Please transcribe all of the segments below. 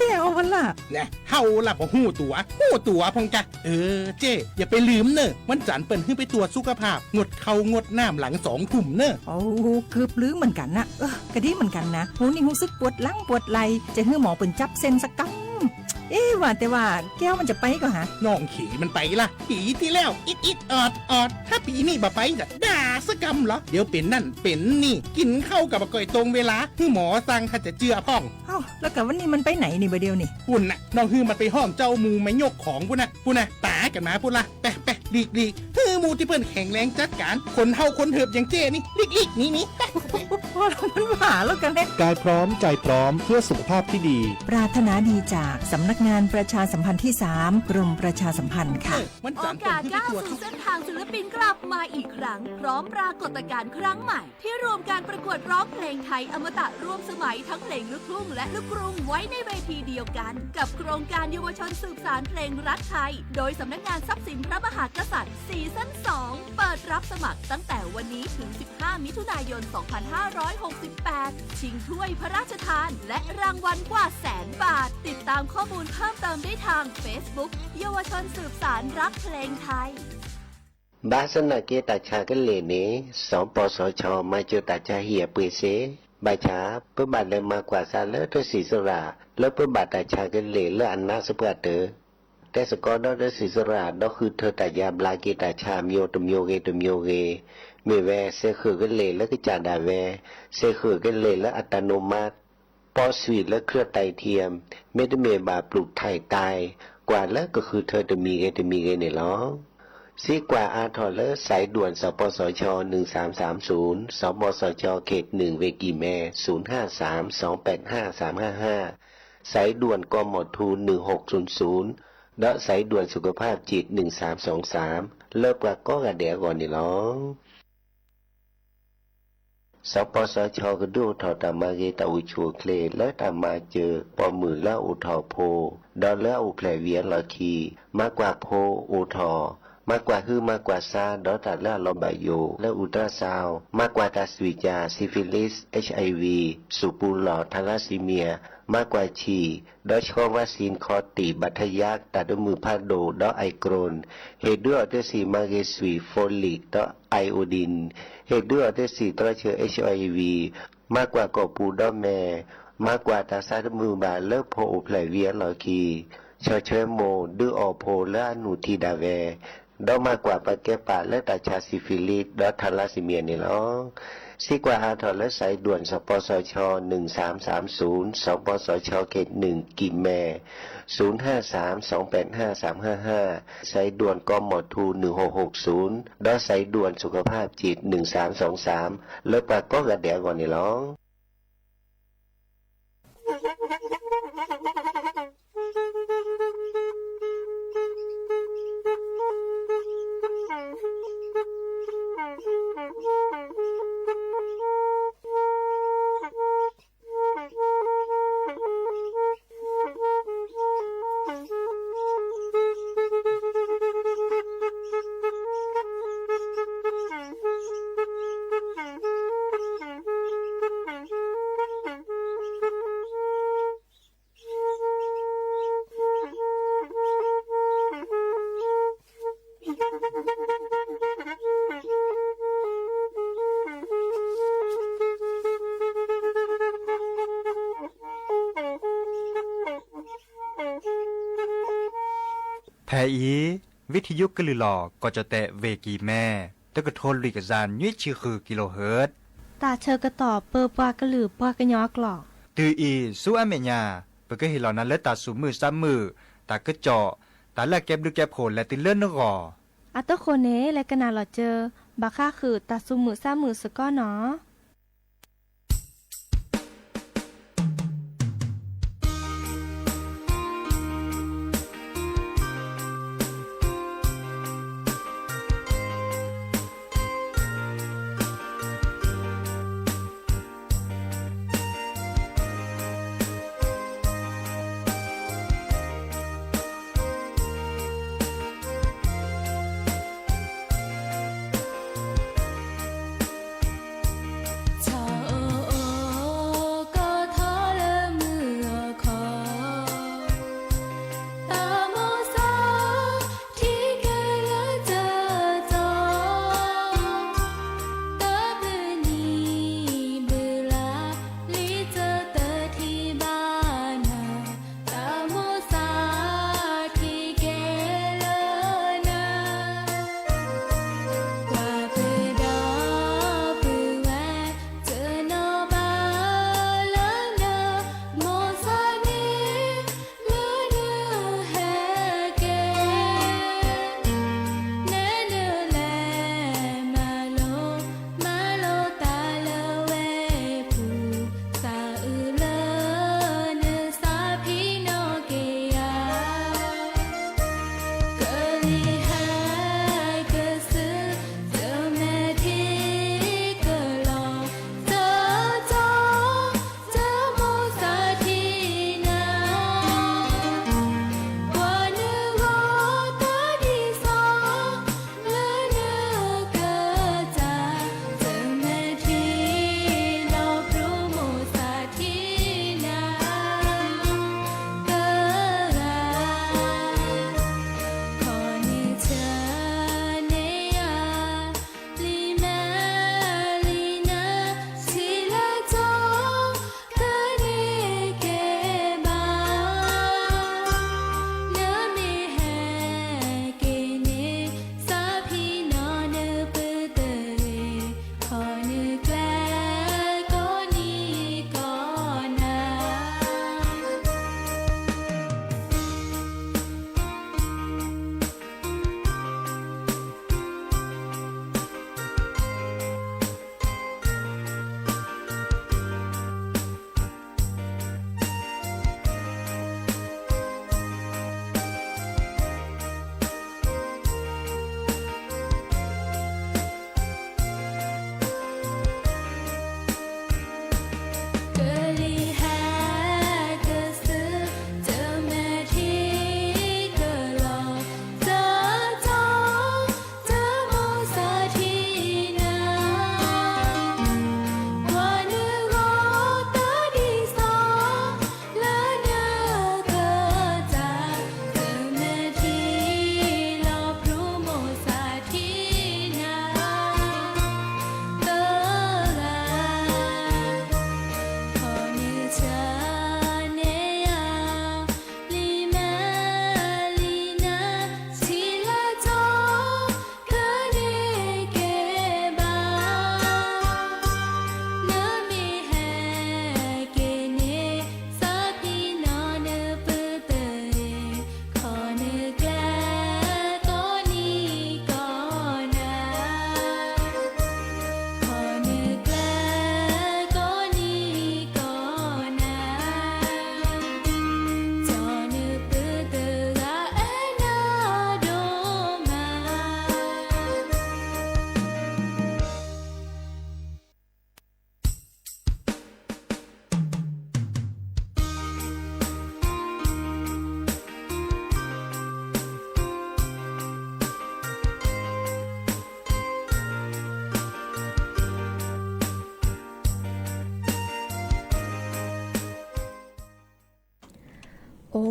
ก้วมันล่ะเนี่ยเฮาล่ะบ่ฮู้ตัวพงกะเจ้อย่าไปลืมเนอะวันจันทร์เปิ้นขึ้นไปตรวจสุขภาพงดเข้างดน้ำหลัง2 ทุ่มเนอะโอ้เกือบลืมเหมือนกันนะกะดีเหมือนกันนะหูนี่รู้สึกปวดหลังปวดไหล่จะให้หมอเปิ้นจับเส้นสักกำว่าแต่ว่าแก้วมันจะไปก็หาน้องขี่มันไปล่ะปีที่แล้วอิดออดถ้าปีนี้บ่ไปจะด่าสกำเหรอเดี๋ยวเป็นนั่นเป็นนี่กินข้าวกับก่อยตรงเวลาคือหมอสั่งถ้าจะเจือพ่องแล้วกับวันนี้มันไปไหนนี่บ่เดียวนี่ปุ่นน่ะน้องฮือมันไปห้องเจ้ามูไม่ยกของปุ่นน่ะตากันมาปุ่นล่ะแปะลีกฮือมูที่เปิ้นแข็งแรงจัดการคนเฮาคนเถิบอย่างเจ้นี่ลีกนี่พอมันหาแล้วกันกายพร้อมใจพร้อมเพื่อสุขภาพที่ดีปรารถนาดีจากสำนักงานประชาสัมพันธ์ที่3กรมประชาสัมพันธ์ค่ะโอกาสก้าวสู่เส้นทางศิลปินกลับมาอีกครั้งพร้อมปรากฏการณ์ครั้งใหม่ที่รวมการประกวดร้องเพลงไทยอมตะร่วมสมัยทั้งเพลงลูกทุ่งและลูกกรุงไว้ในเวทีเดียวกันกับโครงการเยาวชนสืบสานเพลงรักไทยโดยสำนักงานทรัพย์สินพระมหากษัตริย์ซีซั่น2เปิดรับสมัครตั้งแต่วันนี้ถึง15มิถุนายน2568ชิงถ้วยพระราชทานและรางวัลกว่า100,000 บาทติดตามข้อมูลเพิ่มเติมได้ทาง Facebook เยาวชนสืบสานรักเพลงไทยบาสนาเกตาชากันเลเนสองปสชมาเจอตาชาเหียปือเสบาชาเพื่อบาดเลยมากว่าซาเลอตัวสีสระแล้วเพื่อบาดตาชากันเลและอันนาสเปเตอแต่สกอดอสีสระดอคือเธอตายาบลาเกตาชามโยตมโยเกเมแวเซคือกันเลและกิจาดาแวเซคือกันเลและอัตโนมัติปอสวีและเครือไตเทียมเมตเมบาปลูกไทยตายกว่าแล้วก็คือเธอจะมีเกเนี่ยหรอซีกว่าอาทอเลอร์สายด่วนสปสช1330สปสชเขต1เวกีแม่0532855355สายด่วนกมทู1600และสายด่วนสุขภาพจิต1323เลิกว่าก็กระเดียก่อนนี่หรอสปสชก็ดูถอตามาเกตาอุชัวเคลและตามาเจอปอมือละอุทอโพดอลและอุแผลเวียนละคีมากกว่าโพอุทอมากกว่าคือมากกว่าซาดอตัดและลอบาโยและอุตราซาวมากกว่าตาสวิจาซิฟิลิส HIV สุปูหลอดทาลัสซีเมียมากกว่าฉีดอชคอวัคซีนคอตีบัทยักตัดมือพาโดดอไอโกรนเฮด้วยออเตสีมาเกสวีโฟลิกดอไอโอดินเฮด้วยออเตสีตัวเชื้อ HIV มากกว่ากอปูดอแม่มากกว่าตาซาดมือบาเลิกโพอุแผลเวียนลอคีชอเชโมดืออโพและอนุทีดาเวดอมากกว่าปะเกปะและตาชาซิฟิลิสดอทาลัสซีเมียนี่หรอซีกว่าอาทอและสายด่วนสปสช1330สปสชเขต1กิมแม่0532855355สายด่วนกมทู1660ดอสายด่วนสุขภาพจิต1323เลิกปะก็กระเดียก่อนนี่หรอแพอีวิทยุกลือหลอก็จะแตะเวกีแม่ตะกะโทนลิกซานยุ้ยชื่อคือกิโลเฮิรตซ์ตาเชอกระต่อเปอปากระหลือปากระยอกหลอกตืออีสู้อเมญาเปก็เห็นเหล่านั้นและตาสูมือซ้ำมือตากระเจาะตาละแก็บดูแก็บโผลและติเลื่อนนกออัตโคเนและกนาหลอเจอบาค่าคือตาสูมือซ้ำมือสก้อเนาะ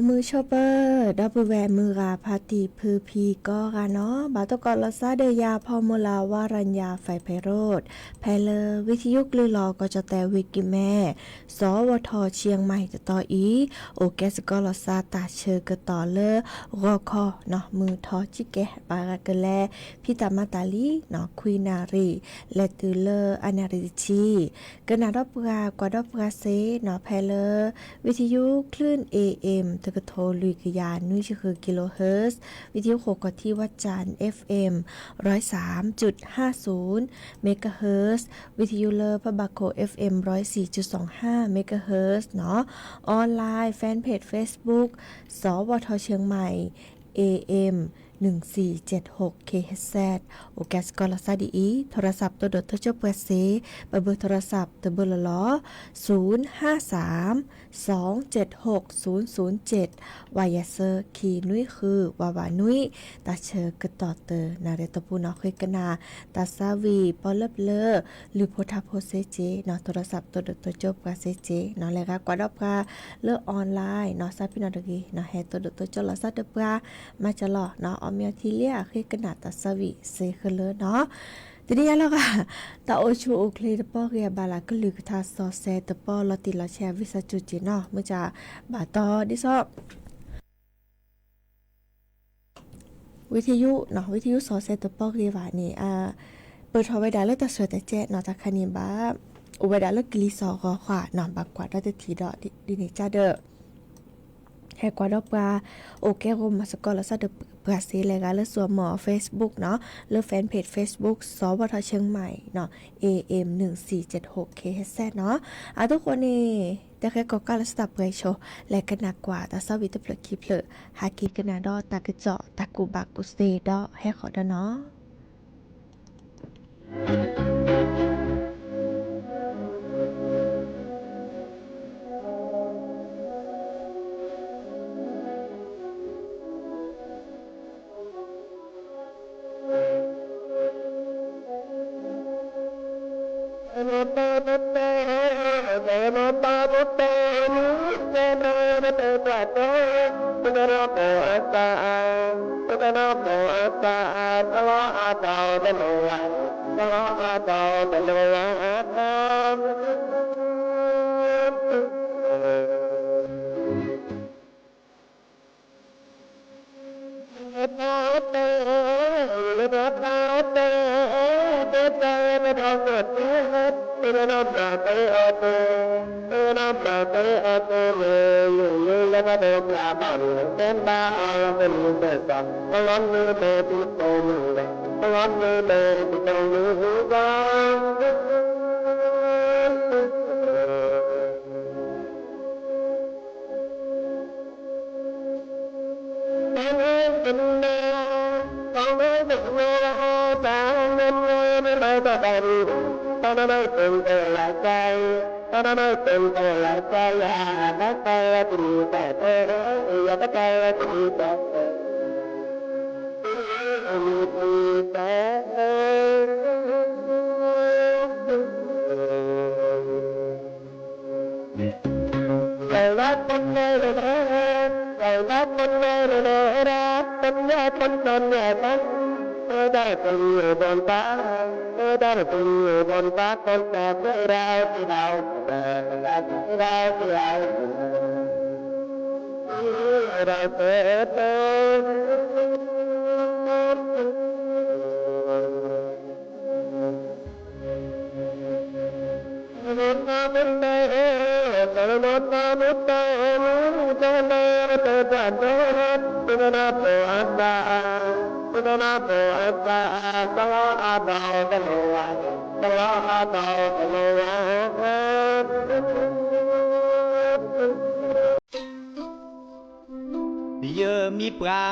มือชอเปอร์ดับเบิลแวมือราพาติพือพีก็กันเนาะบาตกรลซาเดยาพอมลาวารัญญาไฟไพโรธแพเลอวิทยุกลือรอก็จะแต่วิกิแม่สวทเชียงใหม่จะต่ออีโอแกสกอลซาตาเชอกะต่อเลอรอคอเนาะมือทอจิแกปากะกะแลพี่ตามาตาลีเนาะคุยนารีและตือเลออนาริชีกะนาดอบรากว่าดอบราเซเนาะแพเลอวิทยุคลื่น AM ตะกะโทลุยกยานนุ่ยคือกิโลเฮิรตซ์วิทยุโคกที่วัดจันทร์ FM 103.50 เมกะเฮิรตซ์วิทยุเลอพะบาโค FM 104.25 เมกะเฮิรตซ์เนาะออนไลน์แฟนเพจ Facebook สวทเชียงใหม่ AM 1476 KHZ โอแกสกอลซาดีอีโทรศัพท์ตัวดดเจ้าเปิดเซเบอร์โทรศัพท์ตัวเบอร์ละล้อ053-276-007วายาเซอร์คีนุ้ยคือวาวานุ้ยตาเชอกระต่อเตอนาเรตปูนอคุยกนาตาซาวีปอลเลอหรือโพธาโพเซเจเนาะโทรศัพท์ตัวดดตัวจบกาเซเจเนาะแล้วก็กว่าดอกกาเลือออนไลน์เนาะซาพี่นอดกีเนาะให้ตัวดดตัวจบละซาเดปรามาจะหล่อเนาะออมยาทีเลียคือกนาตาซาวีเซคือเลอเนาะทีนี้แล้วก็ตาโอชูโอเคตปอเรียบาลาก็ลือกทาซอเซตปอลอติลาแชร์วิสจุจิเนาะมื่อจะบาตอดิซอบวิทยุเนาะวิทยุซอเซตปอเรียบานี่เปิดทอไว้ได้แล้วแต่สวยแต่แจ๊เนาะตาคานิบาอุไว้ได้แล้วกลีซอก็ขวาเนาะบักกว่าได้ทีดอดินี่จ้าเด้อแค่กว่าดอกปลาโอเครมมาสกอลแล้วซะเดปราซีเลยกันแล้วส่วนหมอ Facebook เนาะหรือแฟนเพจ Facebook สวทเชียงใหม่เนาะ AM 1476 KHZ เนาะทุกคนนี่แต่แค่ก็การสตับเปรโชและกันหนักกว่าแต่สวิตเปลือกคลิปเลยหากินกันนาดอตากระเจาะตากูบักกูเซดอให้ขอดเนาะเยอะมีปลา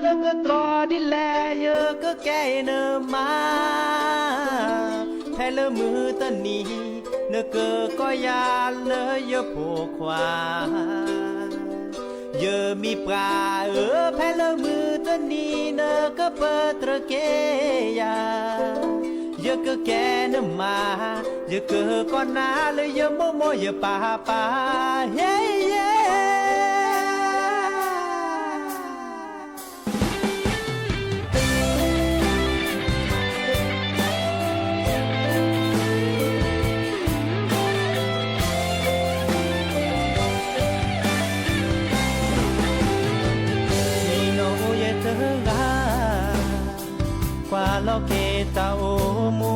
แล้วก็ตรอดิแลเยอะก็แก่เนมาแพ้เลมือตะนี้เนเกอก็ยาเลยเยอะโผควาเยอะมีปลาแพ้เลมือตะนี้เนก็เปิดตระเกียเยอะก็แก่เนมาเยอะก็ก่อนหน้าเลยเยอะโมโมเยอะป่าเฮ้ lo ke ta o mu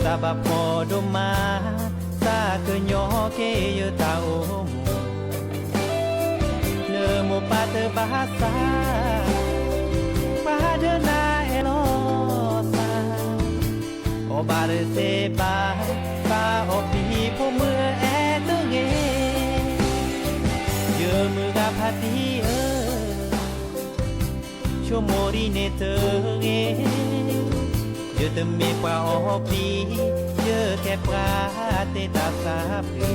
sa ba po do ma sa ke nyo ke yo ta o mu ne mo pa te ba sa pa de na e lo sa o ba de se ba o pi po mu e tu ge yo mu ga pa ti e cho mori ne te ge yo te me pa o pi yo ke pra te ta sa pi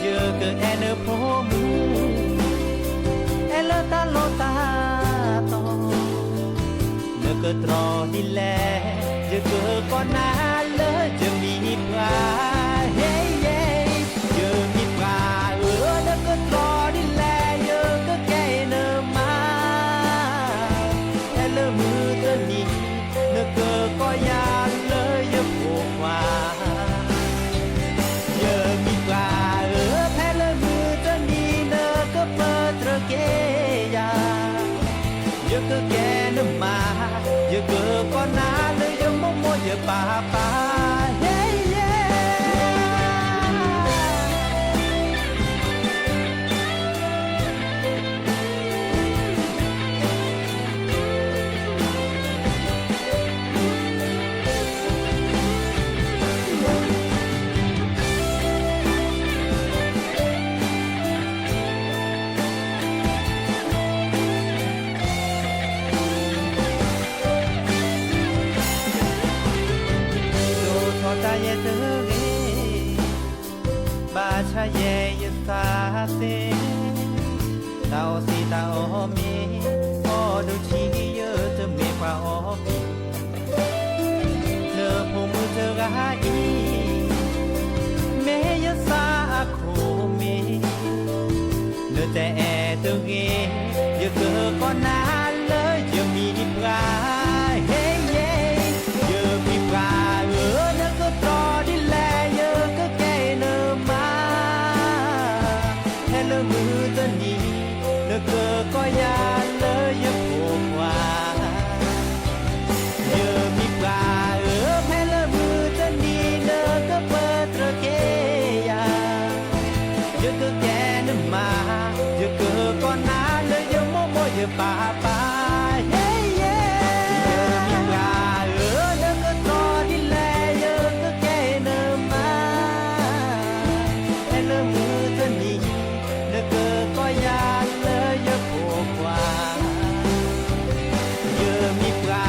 yo ke en po mu el ta lo ta to ne ke tro di le yo ke ko na le yo mi pra hey hey yo mi pra ne ke tro di le yo ke ke ne ma el mu te ni ne ke ko ya le yo po kwa yo mi pra pe le mu te ni ne ke pe tre ke ya yo ke ke ne ma yo ke ko na le yo mo mo yo pa pa hey yeah ta ye te ge ba cha ye ye sa se ta o si ta o mi o du chi ye te me pa o mi le po mu te ga i me ye sa ko mi le te e te ge ye ke ko na le ye mi pra hey yeah ye mi pra di le yo ke ke ne ma hele mu te ni le ke ko ya le yo po wa yo mi pra hele mu te ni le ke pe tre ke ya yo ke ke ne ma yo ke ko na le yo mo mo yo pa pa hey yeah yo mi pra le ke to di le yo có ya lỡ yo po qua yo mi pra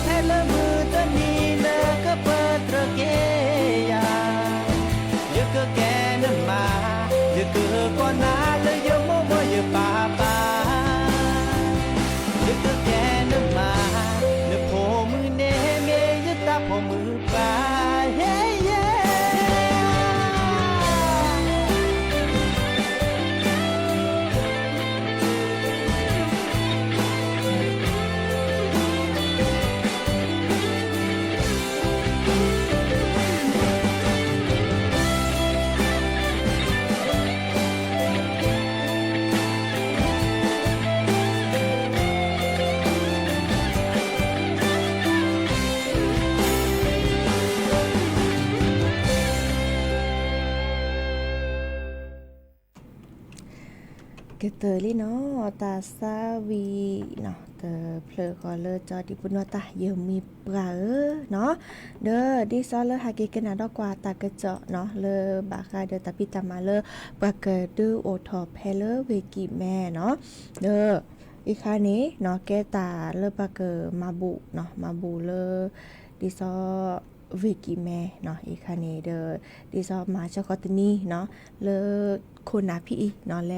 pe le mu te ni le ke pe tre ke ya yo ke ke ne ma yo ke ko na le yo mo mo yo pa pa yo ke ke ne ma ne po mu ne me yo ta po mu pa hey yeah cái tờ li nó ta sa vi nó tờ phở có lơ cho đi bún ta giờ mi bả nó đơ đi so lơ hai cái nào đó qua ta cái chợ nó lơ bà khai đơ ta pi ta mà lơ bà cái đưa ô thọ phe lơ về kỳ mẹ nó đơอีกคราวนี้เนาะแกตาเลอปะเกอมาบุเนาะมาบุเลอดิซอวิกิแม่เนาะอีกคราวนี้เดอดิซอมาชอกอตนีเนาะเลอคนนาพี่เนาะแล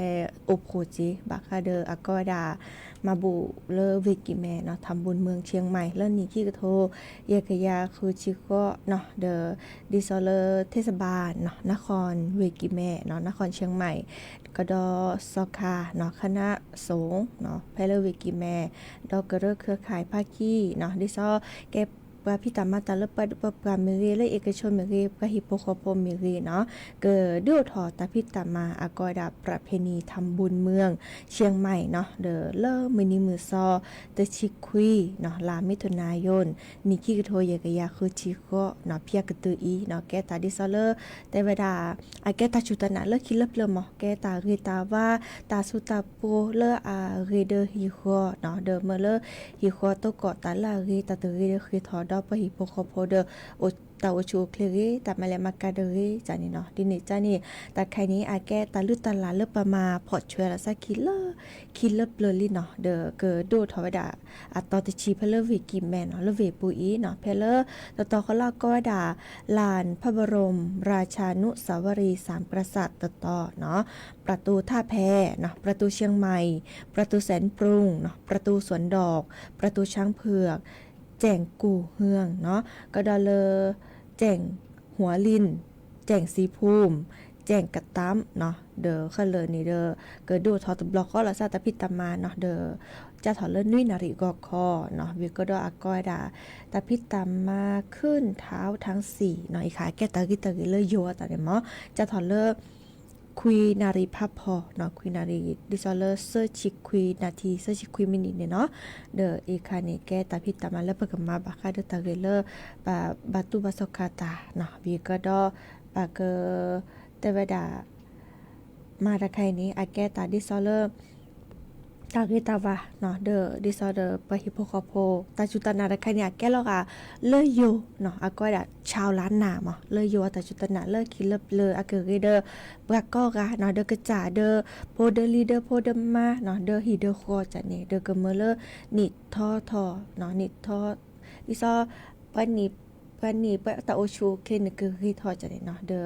อบโคจิบักคาเดออากอดามาบุเลอวิกิแม่เนาะทำบุญเมืองเชียงใหม่เรื่องนี้ที่กระโทเยกยาคือชิโกเนาะเดอดิซอเลอเทศบาลเนาะนครวิกิแม่เนาะนครเชียงใหม่กดอสคาเนาะคณะสงฆ์เนาะแพลวิกิแม่ดอกกระเครือข่ายภาคีเนาะดิซอเก็บ ปพี่ตามาตาเลปปปเมเรและเอกชนเมเรปฮิโปโคโปเมเรเนาะเกิดดูถอตาพี่ตามาอากอดาประเพณีทำบุญเมืองเชียงใหม่เนาะเดอเลอมือนี้มือซอเตชิคุยเนาะลามิถุนายนนิคิกโทเยกยาคือชิโกเนาะเพียกตืออีเนาะแกตาดิซอเลแต่เวลาอาแกตาชุตนะเลคิเลเลมอแกตาเรตาว่าตาสุตาโปเลอาเรเดฮิโคเนาะเดอเมเลฮิโคโตกอตาลาเรตาเตเรคือทอดอปฮิโปโคโพเดโอตาโอชูเคลเรตามาเลมากาเดเรจานี่เนาะดินี่จานี่ตาใครนี้อาแกตาลุตาลาเลปมาพอดช่วยละซะคิเลเบลลิเนาะเดอเกอโดทวดาอะตอติชีเพลเวกิแมนเนาะเลเวปุอีเนาะเพลตอเขาลาก็ดาลานพระบรมราชานุสาวรีย์สามกษัตริย์ต่อเนาะประตูท่าแพเนาะประตูเชียงใหม่ประตูแสนปรุงเนาะประตูสวนดอกประตูช้างเผือกแจ่งกู่เฮืองเนาะก็ดาเลแจ่งหัวลินแจ่งสีภูมิแจ่งกระตั้มเนาะเดอเขาเลยนี่เดอเกิดดูทอตบล็อกก็ละซาตะพิตามาเนาะเดอจะถอดเลื่อนนุ้ยนาริกอคอเนาะวิก็ดออากอยดาตะพิตามาขึ้นเท้าทั้ง4เนาะอีขาแกตะกิเลยโยตะเดมอจะถอดเลื่อนคุยนารีภาพพอเนาะคุยนารีดิซอลเลอร์เซอร์ชิคุยนาทีเซอร์ชิคุยมินิเนี่ยเนาะเดออีคานี่แกตาพิตามาแล้วเปิดมาบาคาเดตาเกเลอร์บาตุบาสกาตาเนาะวีก็ดอปากเกเตวดามาตะไคนี้อาแกตาดิซอลเลอร์ตาเกตาวาเนาะเดอดิซอเดอปะฮิโปคอโพตาจุตนาตะไคเนี่ยแกลอกาเลโยเนาะอาก็ดาชาวล้านนามเลโยตาจุตนาเลคิเลเลอาเกเรเดอปากก็กาเนาะเดอกระจาเดอโพเดลีเดอโพเดมาเนาะเดอฮีเดอโคจันนี่เดอกเมเลนิทอเนาะนิทอดิซอปานีปะตาโอชูเคลนกคือทอจันนี่เนาะเดอ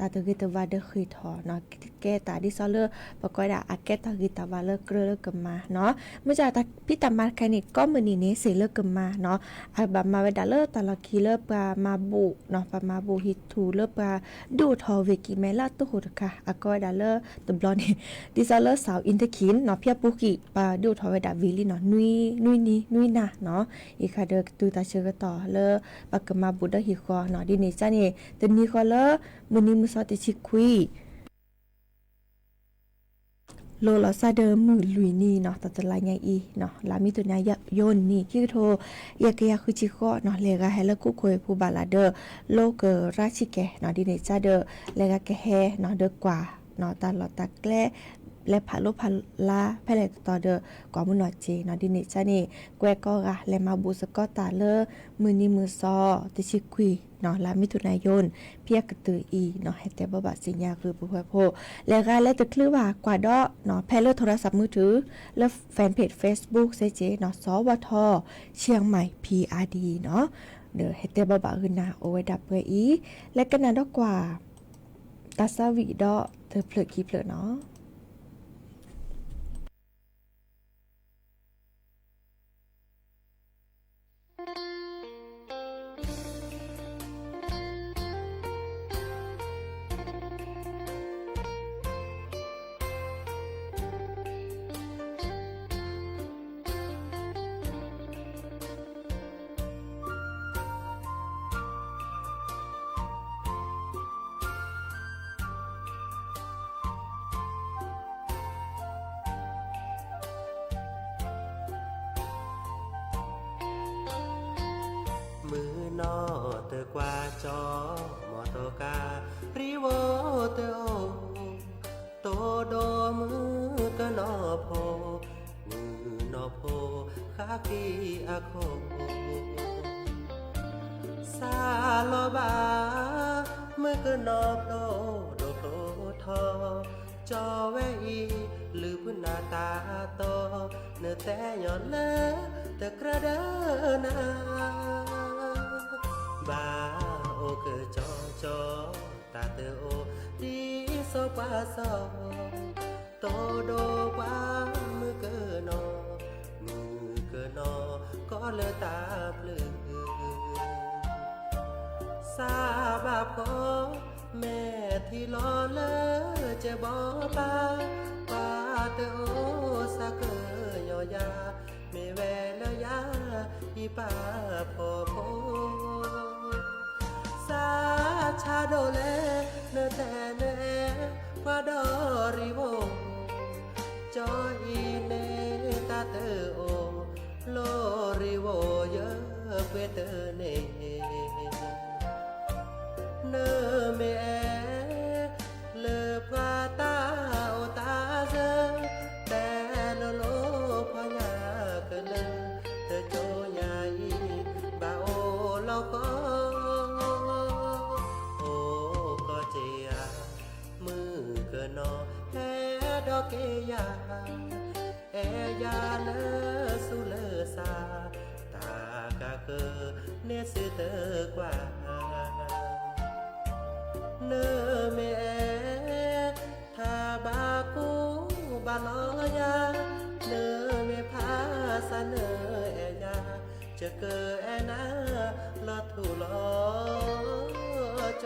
ตาตะกิตวาเดคือทอเนาะแกตาดิซอเลอร์ปะกอยดาอาแกตากิตวาเลเกลกมาเนาะเมื่อจากพี่ตามาแคนิก็มื้อนี้เสเลกมาเนาะอาบามาเวดาเลตาลคีเลปามาบุเนาะปามาบุฮิทูเลปาดูทอเวกิเมลาตุหุดค่ะอากอยดาเลตบลอนี่ดิซอเลอร์สาวอินเตอร์คินเนาะเพียปุกิปาดูทอเวดาวิลิเนาะนุยนาเนาะอีคาเดตูตาเชกต่อเลปากมาบุดฮิคอเนาะดินี่จานี่ตะนี้ก็เลมื้อนี้มือซอติชิคุยโลลอซาเดอมือลุยนี่เนาะตัดลายใหญ่อีเนาะลามิตุนายโยนนี่คิโทยากยาคุจิโกเนาะเลกาเฮลกุโคยผู้บาลาเดอโลเกราชิเกเนาะดิเนซาเดอเลกาเกเฮเนาะเดกว่าเนาะตาลอตาแกลและพาโลพาลาแพเลตอเดอกว่ามุนอเจเนาะดิเนซานี่แกวก็กะและมาบูสกอตาเลมือนี้มือซอติชิคุยเนาะลามิถุนายนเพียกตืออีเนาะให้แต่บ่บาสิญญาคือผู้โพแล้วก็และตะคลือว่ากว่าดอเนาะแพเลโทรศัพท์มือถือและแฟนเพจ Facebook เซเจเนาะสวทเชียงใหม่ PRD เนาะเด้อให้แต่บ่บาคือนาโอไว้ดับเปอีและก็นั้นดอกกว่าตาซาวิดอเธอเพลอคีเพลอเนาะมือนอเตอกว่าจอมอโตการิโวเตโอโตโดมือกะนอโพมือนอโพคากีอะโคซาโลบามือกะนอโพโดโพทอจอเวอีลือพนาตาโตเนื้อแต่ย้อนเลตะกระเดนาบาโอเกจอจอตาเตโอดีโซปาซอโตโดกว่ามือเกนอก็เลตาเพลือซาบาพอแม่ที่รอเลจะบอปาเตโอซาเกยอยาไม่แวล ยาอีป่าพอโพสาชาโดแลเนแต่แนพาดอริโวจออีเนตาเตอโอโลริโวเยอะเปเตอเนเนเมเลพาตาโอตาเซแต่โลโลพญาเกลเธอโจใหญ่บาโอโลก็โอก็เจียมือเกินนอแฮดอกเกยาแอยาเลสุเลสาตากะเกเนสิเตกว่าเนเมทาบากูบาลอยาเนเมพาสเนเอยาจะเกแอนาลอทุลอโจ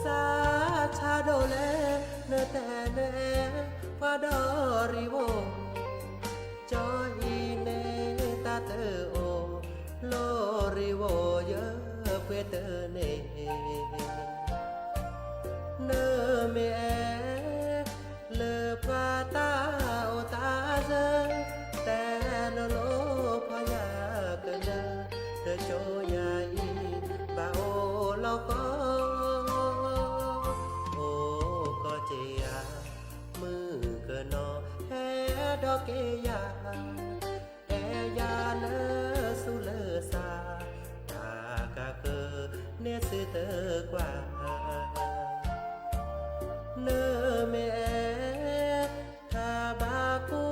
สาชาโดแลเนแต่แนพาดอริโวจออีเนตาเตอโอโลริโวเยอะเปเตอเนเนเมเลพาตาโอตาเซแต่โลโลพญาเกลเธอโจใหญ่บาโอโลก็โอก็เจียมือเกินนอแฮดอกเกยาแอยาเลสุเลสาตากะเกเนสิเตกว่าเนเมทาบากู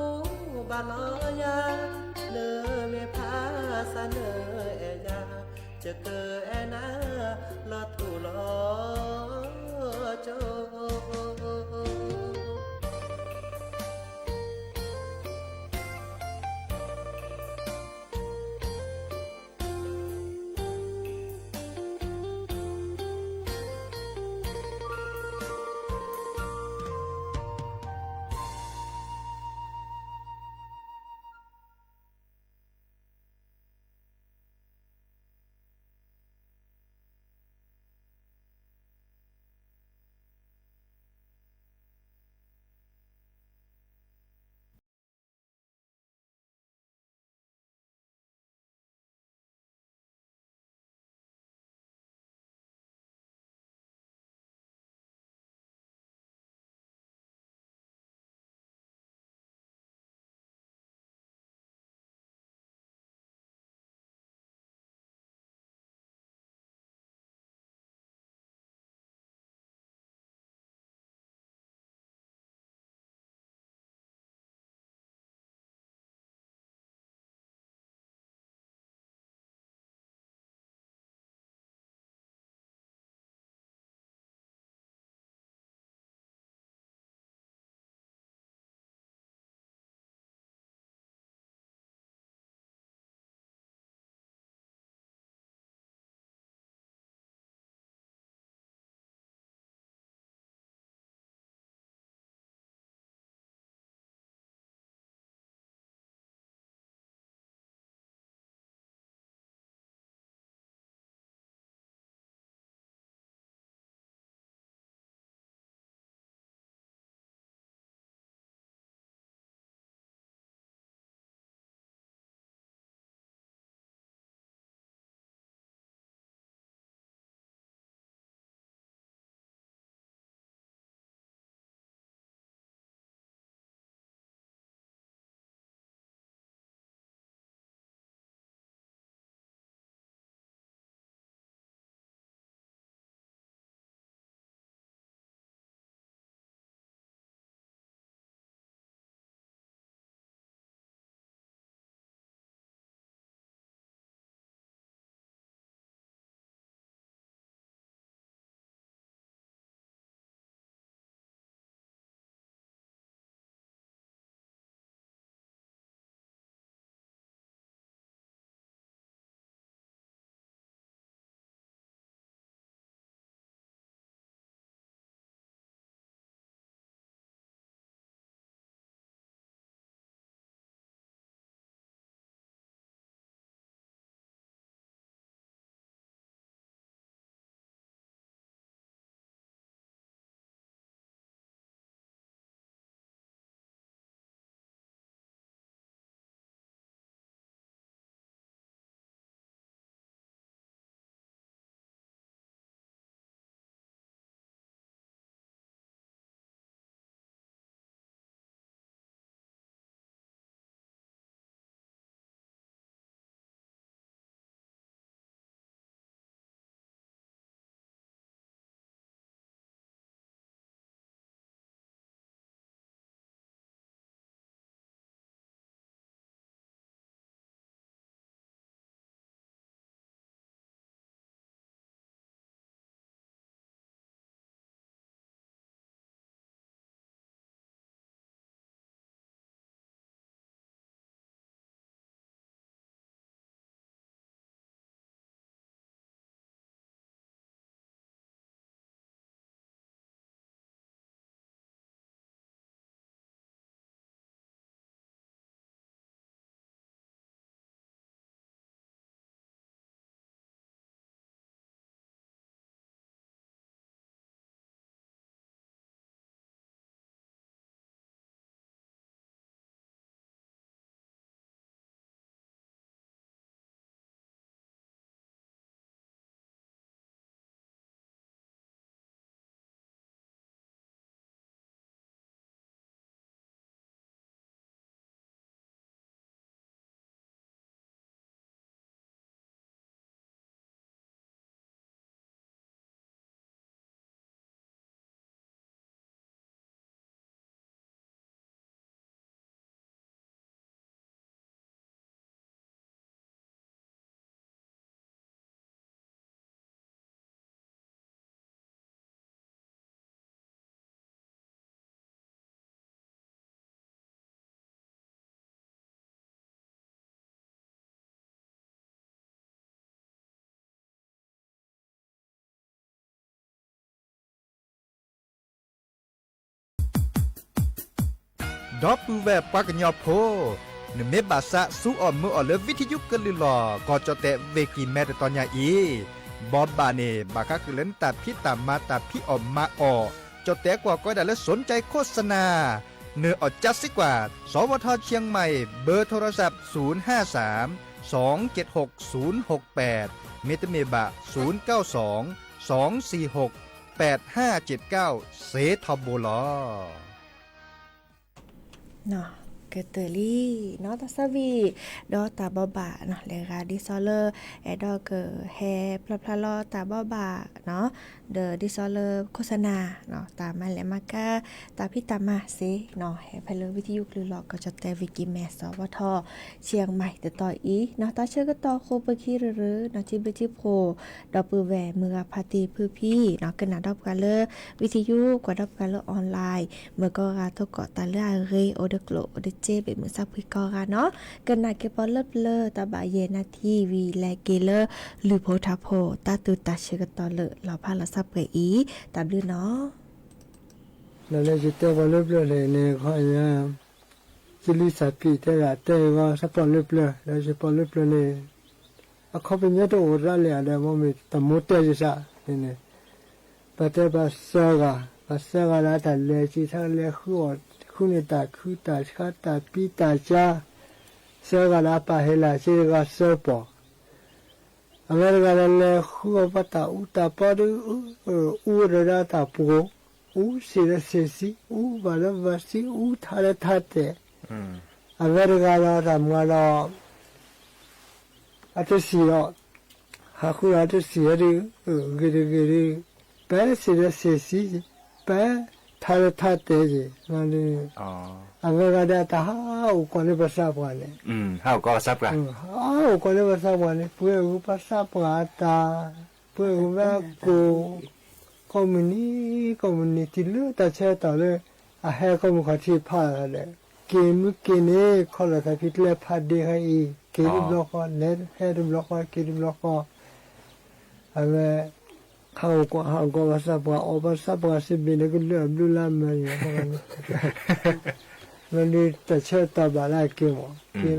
บาลอยาเนเมพาสเนเอยาจะเกแอนาลอทุลอโจ ดอปูแบบปากกันยอโพเนเมบาสะสู้อ่อนมืออ่อนเลวิทยุกันลือหลอก็จะแตะเวกินแม่แต่ตอนยาอีบอบบาเนบาคักคือเล่นตัดพี่ตามมาตัดพี่ออกมาออกจะแตะกว่าก็ได้แล้วสนใจโฆษณาเนื้ออดจัดสิกว่าสวทเชียงใหม่เบอร์โทรศัพท์053 276 068เมตเมบะ092 246 8579เซทอมโบลอเนาะเกตเตอรี่เนาะตาซาวีดอตาบบะเนาะเลกาดิซอเลอร์แอดอเกอร์แฮพลาพลาลอตาบบะเนาะเดอดิซอเลอร์โฆษณาเนาะตามาแลมากาตาพิตามาเซเนาะแฮพลวิทยุหรือหลอกก็จะแต่วิกิแมสวทเชียงใหม่แต่ต่ออีเนาะตาเชื่อก็ต่อโคเปคีหรือเนาะจิบจิโพดอปือแหวเมือพาตีพื้พี่เนาะกนาดอบกันเลอวิทยุกว่าดอบกันเลอออนไลน์เมื่อก็กาทกตาเลือเรโอเดโกโอเดเจเป็นมือซักพิกอกันเนาะกันนาเกปอลเลอตาบาเยนาทีวีแลเกเลอร์หรือโพทาโพตาตูตาเชกตอเลอเราพาเราซับเกอีตาบลือเนาะแล้วเลยจะเตะบอลเลือเลยเนี่ยเขาเนี่ยจิลิสับปีเตะละเตะก็สปอลเลือแล้วสปอลเลือเลยเขาเป็นยังตัวรักเลยอะไรมั่งมีแต่มุดเตะจะซะเนี่ยปัจจัยภาษาละแต่เลยที่ทั้งเลยคู่เนี่ยตาคู่ตาขาตาปีตาจ้าเสือกละปะเฮละเสือก็เสือปออเมริกาเลยคู่ปัตตาอุตาปอดูอูระดาตาปูอูสิระเสสิอูบาลวาสิอูทาระทัตเตอเมริกาละทำงานละอัตสิละหาคู่อัตสิริกิริเปสิระเสสิเปทาระทัตเตจีนั่นเองอเมริกาได้ตาห้าวคนในภาษาปานเนี่ยห้าวก็ซับกันห้าวคนในภาษาปานเนี่ยเพื่อภาษาปาตาเพื่อว่ากูcommunity เลยแต่เชื่อต่อเลยอาให้ก็มุขที่พาเลยเกมเนี่ยเขาเลยแต่พิจารณาพาดีให้เกมบล็อกเน็ตให้ดูบล็อกเกมบล็อกอะไรเขาภาษาปาสิบินก็เลือกดูแลมันอย่างนี้มันดีแต่เชื่อต่อบาลาเกม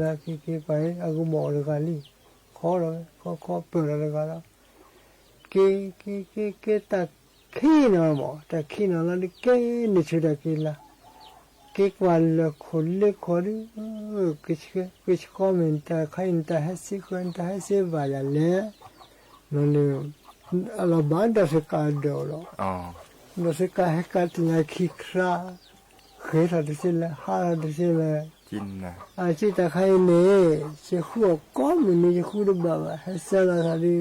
ละกี่ไปอากูบอกเลยกันนี่ขอเลยขอเปิดเลยกันแล้วกี่ตักขี้นอมแต่ขี้นอแล้วนี่เก่งนี่ชุดกี่ละกี่วันละคนเล็กคนกิจคอมเมนต์ใครอินเตอร์ให้สิคนอินเตอร์ให้สิบาลเลยนั่นเลยเราบ้านเราสึกการเดียวเราสึกการให้การที่ยังขี้คราเคยทำได้สิละหาได้สิละจริงนะอาชีพแต่ใครเนี่ยจะคู่ก้อนมันจะคู่รูปแบบให้เสร็จแล้วที่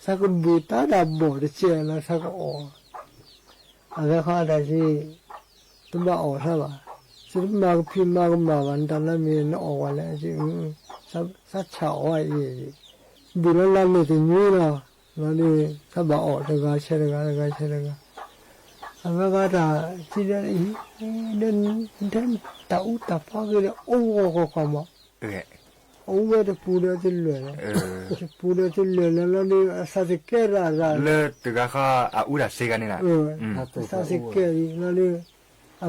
สักบูตาดับบอดเชียแล้วสักอ๋ออะไรข้าได้สิตัวบ้าอ๋อใช่ป่ะสิมาพิมมาก็มาวันตอนนั้นมีนอ๋อวันแล้วสิสักเช้าไอ้บุรุษเราเนี่ยถึงนี่เนาะแล้วนี่ถ้าบ้าอ๋อเด็กเชื่อเด็กอะไรก็ได้ที่เดินตาอุตาฟ้าก็เลยโอ้ก็ความว่าโอ้เวทปูเดือดที่เหลือปูเดือดที่เหลือแล้วนี่ซาสิเกะอะไรเลิศตึกก็อาอุดาเซกันนี่นะซาสิเกะแล้วนี่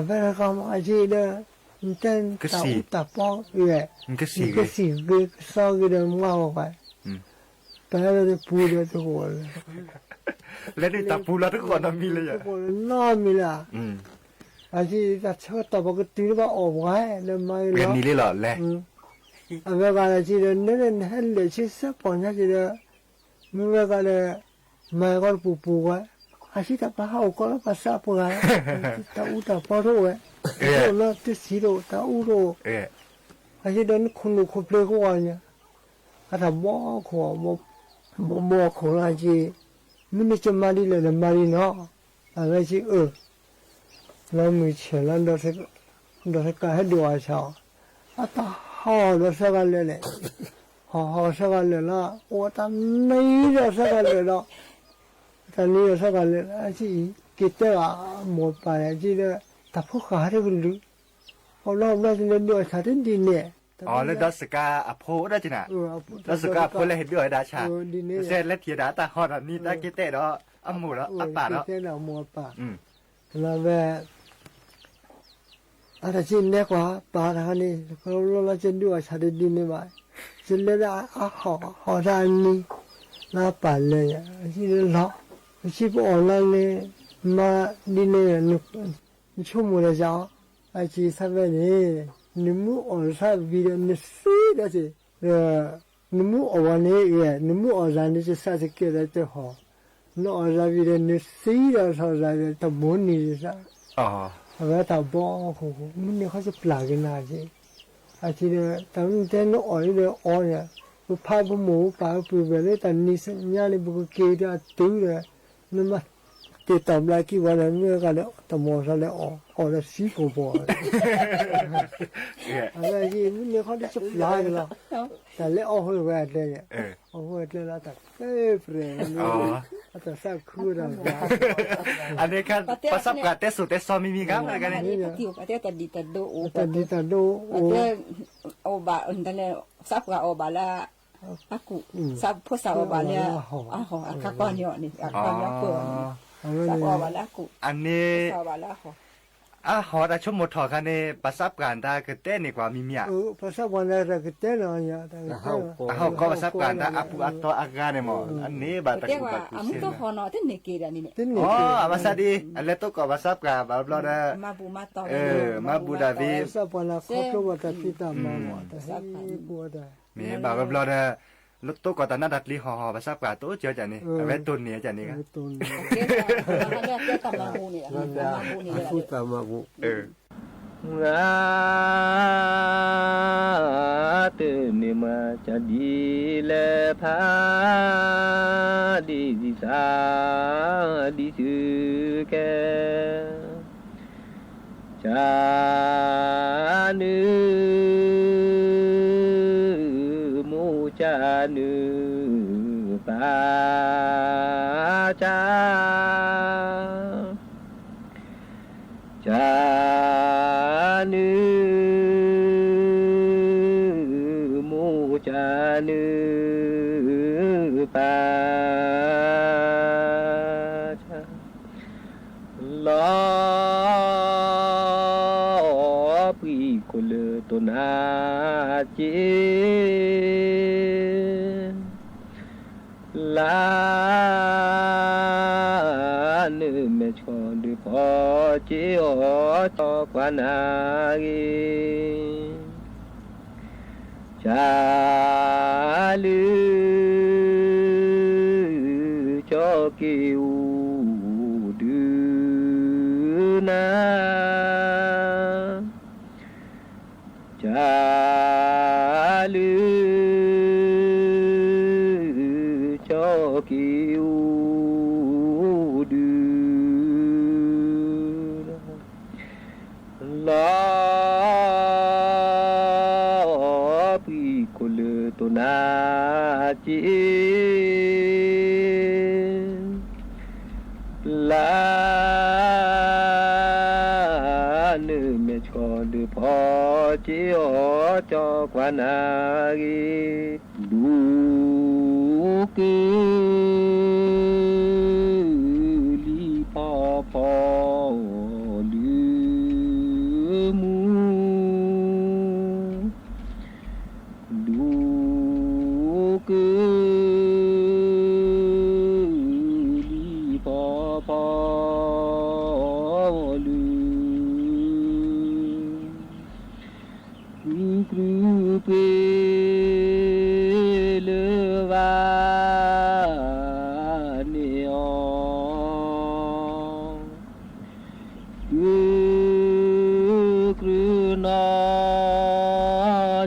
เวลาเขาอาชีพเนี่ยมันตาอุตาฟ้ามันก็สีก็ซอก็เดินมาออกไปแต่แล้วนี่ปูเดือดทุกคนแล้วนี่ตาปูแล้วทุกคนมีเลยอ่ะทุกคนนอนมีละอาชีพแต่ชอบตาปกติว่าออกไว้แล้วไม่เรียนนี้เลยเหรอแหละอเมริกาจีนเนี่ยเห็นเลยชิสปอนยาจีนอเมริกาเนี่ยไม่ก็ปูไว้อาชีพแต่ป้าเขาก็ภาษาปูไว้ตาอุตาพอรู้ไว้แล้วที่สิโรตาอุโรอาชีพนั้นคนดูคนเปลือยหัวเนี่ยอาถ้าบอกหัวบอกหัวอาชีพมันจะมาดีเลยมาดีเนาะอะไรชีแล้วมีเชื่อแล้วเราจะการให้ดูอาชาอาตา好的这个来了，好这个来了，我他没有这个来了，他没有这个来了，而且给这个没办法，这个他不好这个路，我老那是那多他真的呢。อ๋อแล้วดัสกาอโพได้จินะดัสกาอโพแล้วเห็นด้วยดาชาเสร็จแล้วเทียดาตาฮอดนี่ตาเกเตเนาะอมูแล้วอปาเนาะเกเตเนาะมูปาแล้วแบบ อะไรที่เนี่ยกว่าปารานี่ก็เราจะดูอาชาดินนี่มาจะเล่นหอด้านนี้น่าปั่นเลยอ่ะที่เนาะที่พวกออนไลน์เนี่ยมาดินเนี่ยชั่วโมงละจ้าไอ้ที่สักวันนี้นิมูออนไลน์วิดีโอนี่สิแล้วสินิมูอวันนี้นิมูออนไลน์นี่จะสักเกี่ยวกับตัวหอno avere nessuno sapere da buoni sa aveva poco non ne cosa plagare a dire tanto no ore ore lo pago mo pago più bene tanti segnali perché da ture non ma che tabla chi guarda mio cane tomosa le ora si può allora sì non ne cosa plagareแต่เล่อหัวแหวนเลยอ่ะหัวแหวนเลยแล้วแต่เฟรนแต่แซ่บคู่เราอันนี้kan pasap ka tesu teso mimi kaอะไรกันนี่ tiu ka te tadi tado o tadi tado o o ba ndale sap ka o bala aku sap po sa o bala aho akakonyo ni akakonyo ko sap o bala aku อันนี้ sa bala ho หอแต่ชั่วโมงถอดกันในประสบการณ์ได้ก็เต้นดีกว่ามีเมีย ประสบการณ์ได้ก็เต้นอะไรอย่างเขาก็ประสบการณ์ได้อัปอัตโตอาการเนี่ยมั้งอันนี้บาตะกุบาตุ amu to hono te ne ke da ni ne อ๋อภาษาดีอันเล็กตัวก็ประสบการณ์แบบเราได้ ma bu ma to มาบูดาวี ประสบการณ์ครอบครัวแต่ที่ตามมาแต่ที่บัวได้มีแบบเราได้รถตู้ก็ตอนนั้นดัดลีห่อประสบการณ์ตัวเจอจันนี่เวทตุนเนี่ยจันนี่ครับ ตุน ke ta ma bu ni ma bu ni พูดตามมาบุงาเตนิมาจะดีแลพาดีสิสาดีสือแกจานึมูจานึปาจาจานึมูจานึปาจาลอปีกุลตุนาเจลานึเมชอนดูพอเจอตอกวานาเกจาลือจอกิวดูนาจาลือจอกิวดูลาปีกุลตุนาเจลานึเมชอดูพอเจอจอกวานาเกดูกีลีพอพอลืมูดูกีลีพอพอลืกรูเปเลวาเนอกรูนอ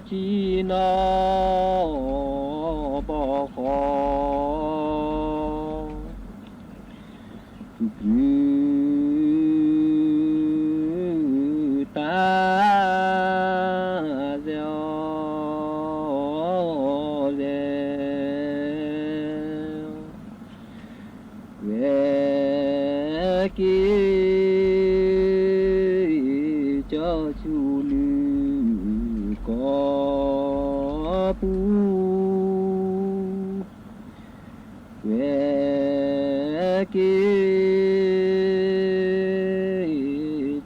จีนอปอคอกรูตากีเจ้าชูลือกอปูเวกี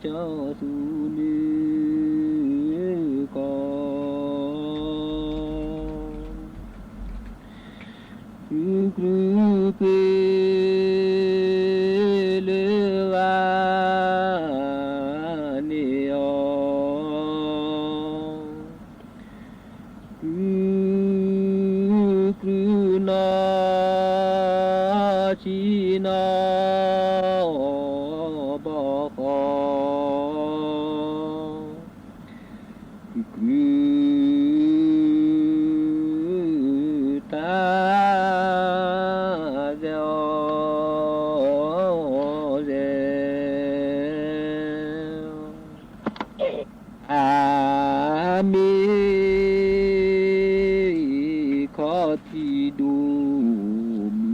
เจ้าชูลือ มีขอที่ดูมื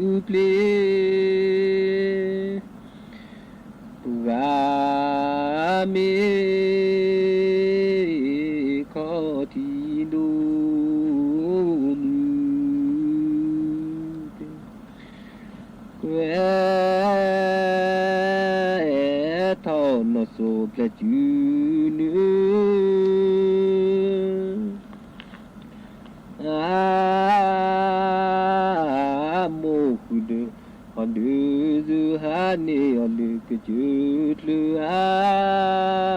อเพลรามีขอที่ดูมือเพลทอนโซเพลจูเนื้อโมกุเดอันเดซูฮานีอันเดกจูดลูอา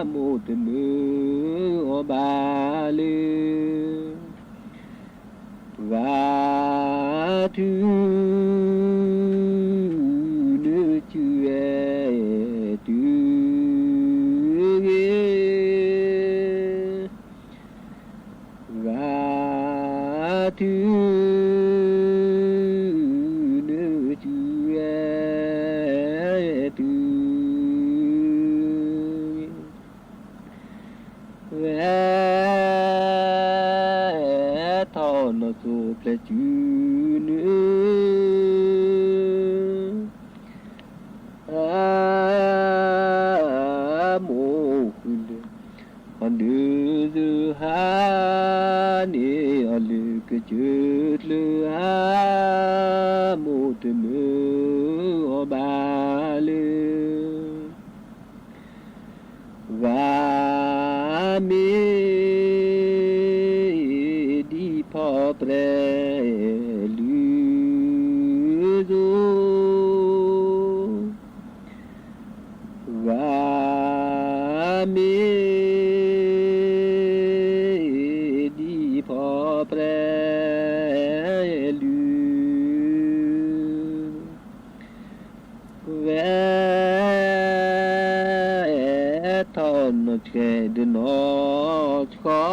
โมตเนอบาเลวาทูเนจูเอตูเกวาทูเนจูเอตูเวทอนโซเพลจูเนโมคุลอันเดซูฮานีอัลกจูดลูอาโมตเนอบาเลวามีดีพอเปรลูโซวามีดีพอเปรลูเวทอนเชดนอชอ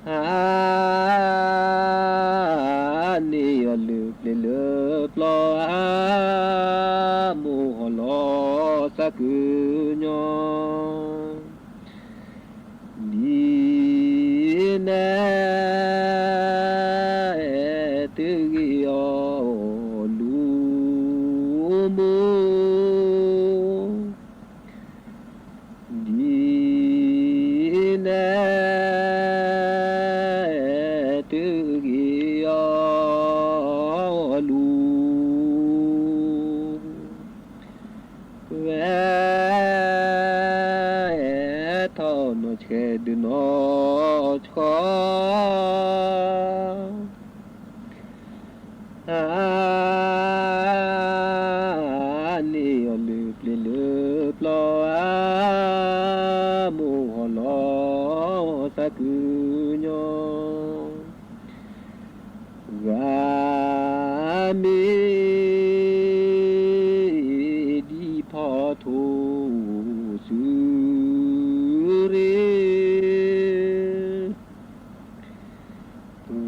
ฮานีอลุเปลปลออาโมฮลอสักญอดีเนตึกิยอลูโมดีเนตึกิยอลูเวทอนเชดนอชอนีอลุเปลปลออาโมฮลอสักญอวามีดีพอโทสุเร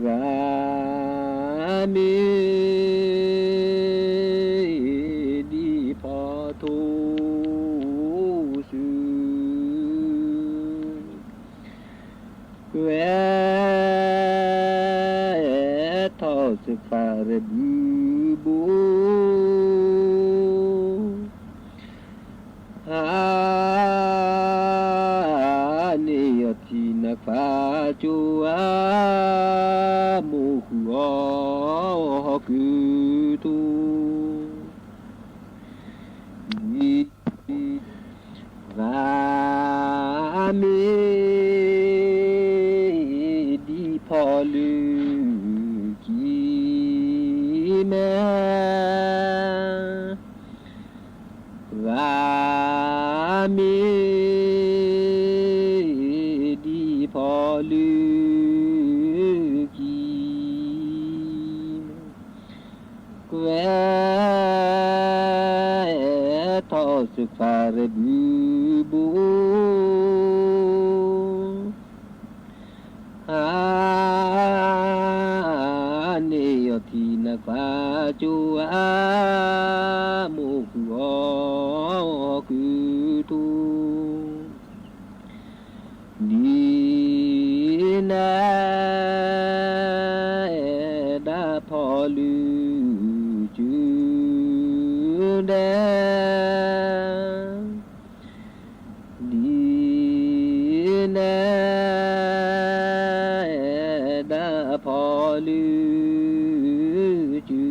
วามีดีพอโทสุเวทอสฟาเรบูบูอานียตินักฟาจูอาโมหุอกุตุนีวามีดีพอลืกีแม่วามีดีพอลืกีแม่ทอสฟาเรบูบูอานียตินัก ฟ้าจูอาโมกุอคือทูดีนาดาพอลือจูเดดีนาดาพอลือจู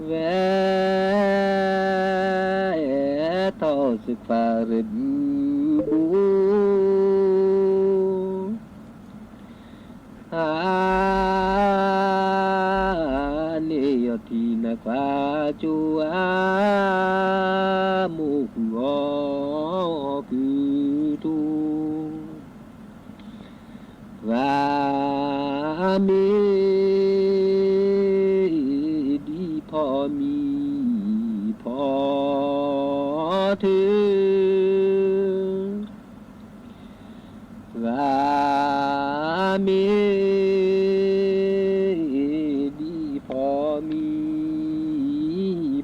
เวทอสิฟาเรบูเนยทีนักฟ้าจูอามุกงอคือทูว่ามีดีพอมีพอถึงว่ามีดีพอมี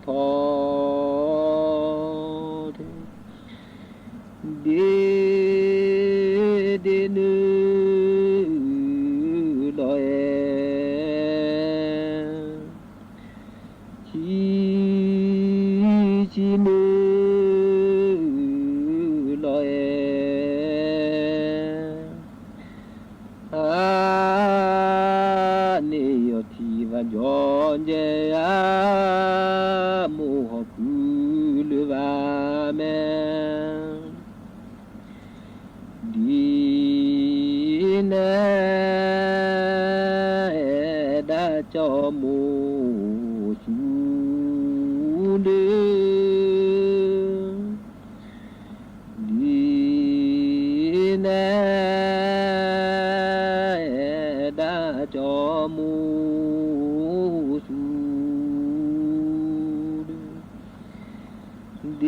พอถึงเดนึลอยชีนึลอยนี่ยทีวันย้อนเจียมูหกุลวาแมดีเนดาจอมูสูเดดีเนดาจอมูสูเด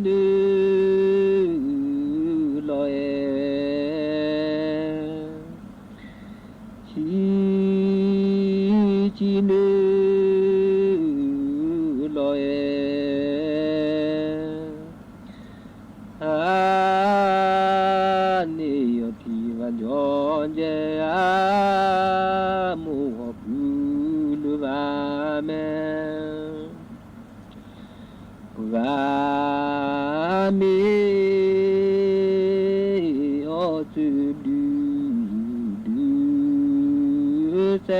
เนลอยชีนึลอยนี่ยทีวันย้อนเจียมูหกุลวาแมว่ามีอจุดูเซ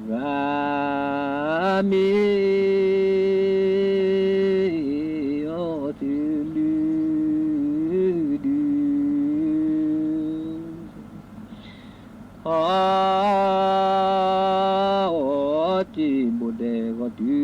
ว่ามีอจุดูจิบุเดก็ดู